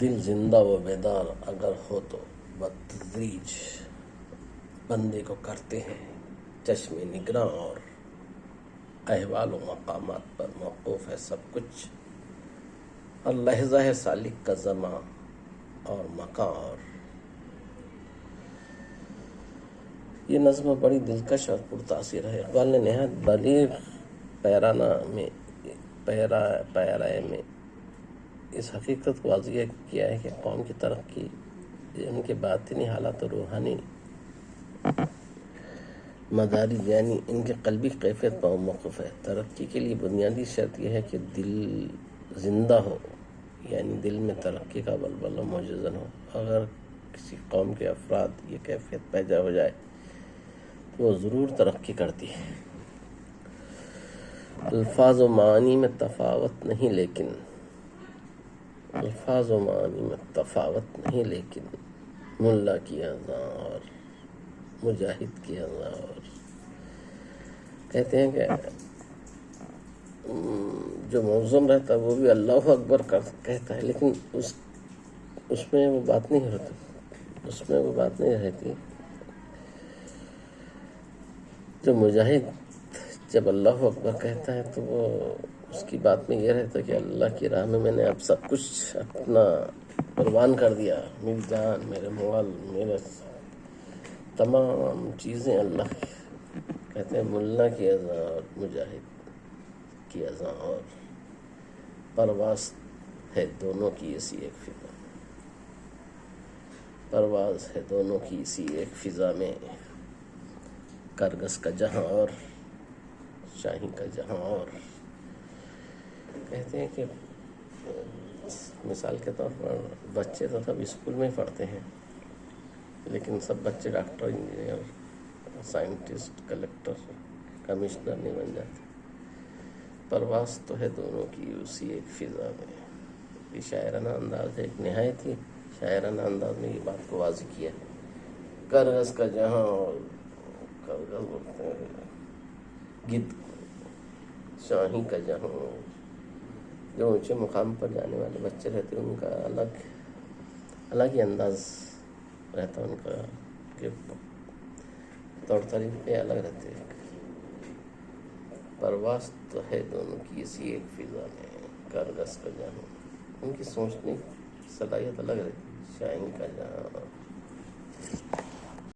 دل زندہ و بیدار اگر ہو تو بتدریج بندے کو کرتے ہیں چشم نگراں، اور احوال و مقامات پر موقوف ہے سب کچھ، ہر لحظہ ہے سالک کا زمان اور مکان۔ اور یہ نظم بڑی دلکش اور پرتاثر ہے۔ اقبال نے نہایت بلیغ پیرائے میں اس حقیقت کو واضح کیا ہے کہ قوم کی ترقی ان کے باطنی حالات و روحانی مدارج یعنی ان کے قلبی کیفیت پر موقف ہے۔ ترقی کے لیے بنیادی شرط یہ ہے کہ دل زندہ ہو، یعنی دل میں ترقی کا بلبلہ موجزن ہو۔ اگر کسی قوم کے افراد یہ کیفیت پیدا ہو جائے تو وہ ضرور ترقی کرتی ہے۔ الفاظ و معانی میں تفاوت نہیں لیکن ملا کی اذاں اور مجاہد کی اذاں، اور کہتے ہیں کہ جو موزن رہتا ہے وہ بھی اللہ اکبر کہتا ہے، لیکن اس میں وہ بات نہیں رہتی۔ جو مجاہد جب اللہ اکبر کہتا ہے تو وہ اس کی بات میں یہ رہتا ہے کہ اللہ کی راہ میں نے اب سب کچھ اپنا قربان کر دیا، میری جان، میرے مال، میرے تمام چیزیں اللہ کی۔ کہتے ہیں ملا کی اذاں اور مجاہد کی اذاں، اور پرواز ہے دونوں کی اسی ایک فضا میں، کرگس کا جہاں اور شاہی کا جہاں۔ اور کہتے ہیں کہ مثال کے طور پر بچے تو سب اسکول میں ہی پڑھتے ہیں، لیکن سب بچے doctor, engineer, scientist, collector, commissioner نہیں بن جاتے۔ پرواز تو ہے دونوں کی اسی ایک فضا میں۔ یہ شاعرانہ انداز ہے، ایک نہایت ہی شاعرانہ انداز میں یہ بات کو واضح کیا ہے۔ کرگس کا جہاں، اور کرگس بولتے ہیں گد، شاہی کا جہاں۔ جو اونچے مقام پر جانے والے بچے رہتے ہیں ان کا الگ ہی انداز رہتا ہے، ان کا کہ طور طریقے الگ رہتے ہیں۔ پرواز تو ہے دونوں کی اسی ایک فضا میں، کرگس کا جہاں۔ ان کی سوچنے کی صلاحیت الگ رہتی ہے، شاہی کا جہاں۔